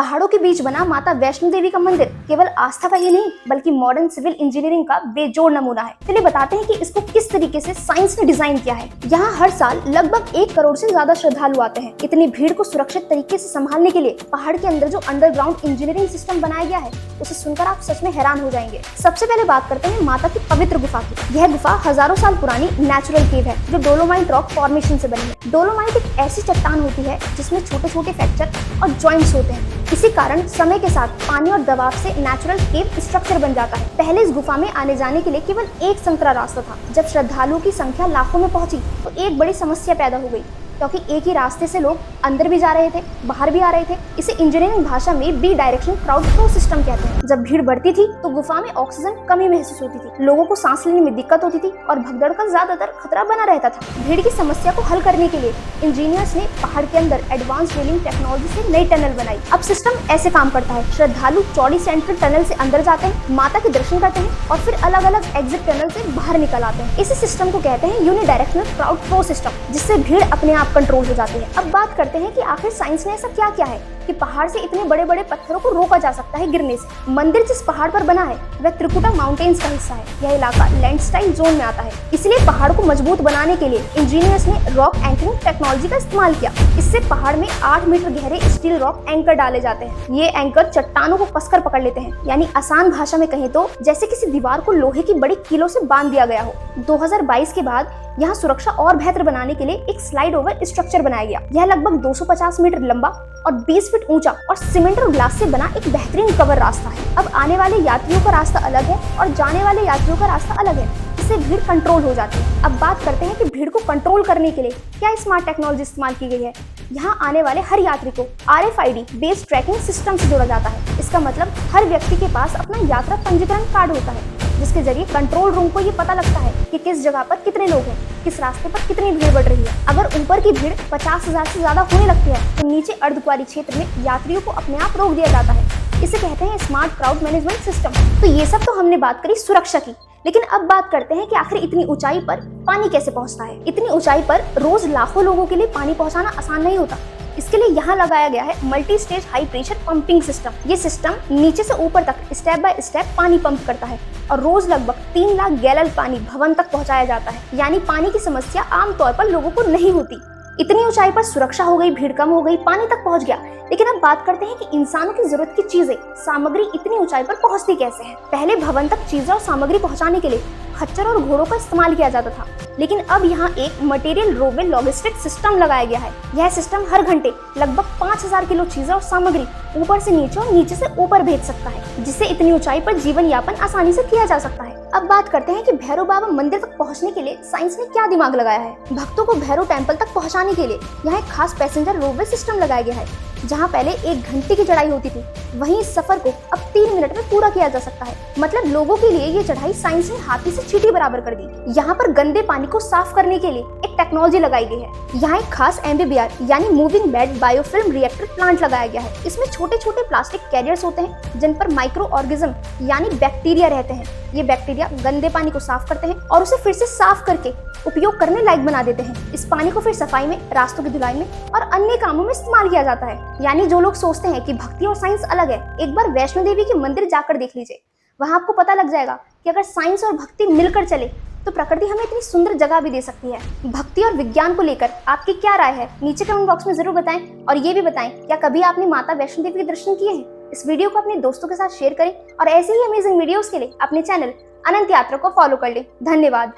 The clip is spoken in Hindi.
पहाड़ों के बीच बना माता वैष्णो देवी का मंदिर केवल आस्था का ही नहीं बल्कि मॉडर्न सिविल इंजीनियरिंग का बेजोड़ नमूना है। चलिए बताते हैं कि इसको किस तरीके से साइंस ने डिजाइन किया है। यहाँ हर साल लगभग 1 करोड़ से ज्यादा श्रद्धालु आते हैं। इतनी भीड़ को सुरक्षित तरीके से संभालने के लिए पहाड़ के अंदर जो अंडरग्राउंड इंजीनियरिंग सिस्टम बनाया गया है उसे सुनकर आप सच में हैरान हो जाएंगे। सबसे पहले बात करते हैं माता की पवित्र गुफा की। यह गुफा हजारों साल पुरानी नेचुरल केव है जो डोलोमाइट रॉक फॉर्मेशन से बनी है। डोलोमाइट एक ऐसी चट्टान होती है जिसमें छोटे छोटे फ्रैक्चर और जॉइंट्स होते हैं। इसी कारण समय के साथ पानी और दबाव से नेचुरल केव स्ट्रक्चर बन जाता है। पहले इस गुफा में आने जाने के लिए केवल एक संकरा रास्ता था। जब श्रद्धालुओं की संख्या लाखों में पहुंची तो एक बड़ी समस्या पैदा हो गई, क्योंकि एक ही रास्ते से लोग अंदर भी जा रहे थे, बाहर भी आ रहे थे। इसे इंजीनियरिंग भाषा में bi direction crowd flow system कहते हैं। जब भीड़ बढ़ती थी तो गुफा में ऑक्सीजन कमी महसूस होती थी, लोगों को सांस लेने में दिक्कत होती थी और भगदड़ का ज्यादातर खतरा बना रहता था। भीड़ की समस्या को हल करने के लिए इंजीनियर्स ने पहाड़ के अंदर एडवांस ड्रिलिंग टेक्नोलॉजी से नई टनल बनाई। अब सिस्टम ऐसे काम करता है, श्रद्धालु चौड़ी सेंट्रल टनल से अंदर जाते हैं, माता के दर्शन करते हैं और फिर अलग अलग एग्जिट टनल से बाहर निकल आते हैं। इसी सिस्टम को कहते हैं यूनिडायरेक्शनल क्राउड फ्लो सिस्टम, जिससे भीड़ अपने आप कंट्रोल हो जाती है। अब बात करते हैं कि आखिर साइंस ने ऐसा क्या किया है कि पहाड़ से इतने बड़े बड़े पत्थरों को रोका जा सकता है गिरने से। मंदिर जिस पहाड़ पर बना है वह त्रिकुटा माउंटेन्स का हिस्सा है। यह इलाका लैंडस्लाइड जोन में आता है, इसलिए पहाड़ को मजबूत बनाने के लिए इंजीनियर्स ने रॉक एंकरिंग टेक्नोलॉजी का इस्तेमाल किया। इससे पहाड़ में 8 मीटर गहरे स्टील रॉक एंकर डाले जाते हैं। ये एंकर चट्टानों को कसकर पकड़ लेते हैं, यानी आसान भाषा में कहें तो जैसे किसी दीवार को लोहे की बड़ी कीलों से बांध दिया गया हो। 2022 के बाद यहाँ सुरक्षा और बेहतर बनाने के लिए एक स्लाइड ओवर स्ट्रक्चर बनाया गया। यह लगभग 250 मीटर लंबा और 20 फीट ऊंचा और सीमेंट और ग्लास से बना एक बेहतरीन कवर रास्ता है। अब आने वाले यात्रियों का रास्ता अलग है और जाने वाले यात्रियों का रास्ता अलग है। इससे भीड़ कंट्रोल हो जाती है। अब बात करते हैं कि भीड़ को कंट्रोल करने के लिए क्या स्मार्ट टेक्नोलॉजी इस्तेमाल की गई है। यहाँ आने वाले हर यात्री को RFID बेस्ड ट्रैकिंग सिस्टम से जोड़ा जाता है। इसका मतलब हर व्यक्ति के पास अपना यात्रा पंजीकरण कार्ड होता है, जिसके जरिए कंट्रोल रूम को ये पता लगता है कि किस जगह पर कितने लोग हैं, किस रास्ते पर कितनी भीड़ बढ़ रही है। अगर ऊपर की भीड़ 50,000 से ज्यादा होने लगती है तो नीचे अर्धकुंवारी क्षेत्र में यात्रियों को अपने आप रोक दिया जाता है। इसे कहते हैं स्मार्ट क्राउड मैनेजमेंट सिस्टम। तो ये सब तो हमने बात करी सुरक्षा की, लेकिन अब बात करते हैं कि आखिर इतनी ऊंचाई पर पानी कैसे पहुंचता है। इतनी ऊंचाई पर रोज लाखों लोगों के लिए पानी पहुंचाना आसान नहीं होता। इसके लिए यहाँ लगाया गया है multi stage high pressure pumping system. ये सिस्टम नीचे से ऊपर तक स्टेप बाय स्टेप पानी पंप करता है और रोज लगभग 3 लाख गैलन पानी भवन तक पहुंचाया जाता है। यानी पानी की समस्या आमतौर पर लोगों को नहीं होती। इतनी ऊंचाई पर सुरक्षा हो गई, भीड़ कम हो गई, पानी तक पहुंच गया। लेकिन अब बात करते हैं कि इंसानों की जरूरत की चीजें, सामग्री इतनी ऊंचाई पर पहुंचती कैसे है। पहले भवन तक चीजें और सामग्री पहुंचाने के लिए खच्चर और घोड़ों का इस्तेमाल किया जाता था, लेकिन अब यहाँ एक मटेरियल रोवे लॉजिस्टिक सिस्टम लगाया गया है। यह सिस्टम हर घंटे लगभग 5000 किलो चीजें और सामग्री ऊपर से नीचे और नीचे से ऊपर भेज सकता है, जिससे इतनी ऊंचाई पर जीवन यापन आसानी से किया जा सकता है। अब बात करते हैं कि भैरव बाबा मंदिर तक पहुंचने के लिए साइंस ने क्या दिमाग लगाया है। भक्तों को भैरव टेम्पल तक पहुंचाने के लिए यहाँ एक खास पैसेंजर रोवे सिस्टम लगाया गया है। जहाँ पहले 1 घंटे की चढ़ाई होती थी, वहीं इस सफर को अब 3 मिनट में पूरा किया जा सकता है। मतलब लोगों के लिए ये चढ़ाई साइंस ने हाथी से चींटी बराबर कर दी। यहाँ पर गंदे पानी को साफ करने के लिए एक टेक्नोलॉजी लगाई गई है। यहाँ एक खास MBBR यानी moving bed biofilm reactor plant लगाया गया है। इसमें छोटे छोटे प्लास्टिक कैरियर्स होते हैं जिन पर माइक्रो ऑर्गेनिज्म यानी बैक्टीरिया रहते हैं। ये बैक्टीरिया गंदे पानी को साफ करते हैं और उसे फिर से साफ करके उपयोग करने लायक बना देते हैं। इस पानी को फिर सफाई में, रास्तों की धुलाई में और अन्य कामों में इस्तेमाल किया जाता है। यानी जो लोग सोचते हैं कि भक्ति और साइंस अलग है, एक बार वैष्णो देवी के मंदिर जाकर देख लीजिए। वहां आपको पता लग जाएगा कि अगर साइंस और भक्ति मिलकर चले तो प्रकृति हमें इतनी सुंदर जगह भी दे सकती है। भक्ति और विज्ञान को लेकर आपकी क्या राय है, नीचे कमेंट बॉक्स में जरूर बताएं। और ये भी बताएं क्या कभी आपने माता वैष्णो देवी के दर्शन किए हैं। इस वीडियो को अपने दोस्तों के साथ शेयर करें और ऐसे ही अमेजिंग वीडियोस के लिए अपने चैनल अनंत यात्रा को फॉलो कर लें। धन्यवाद।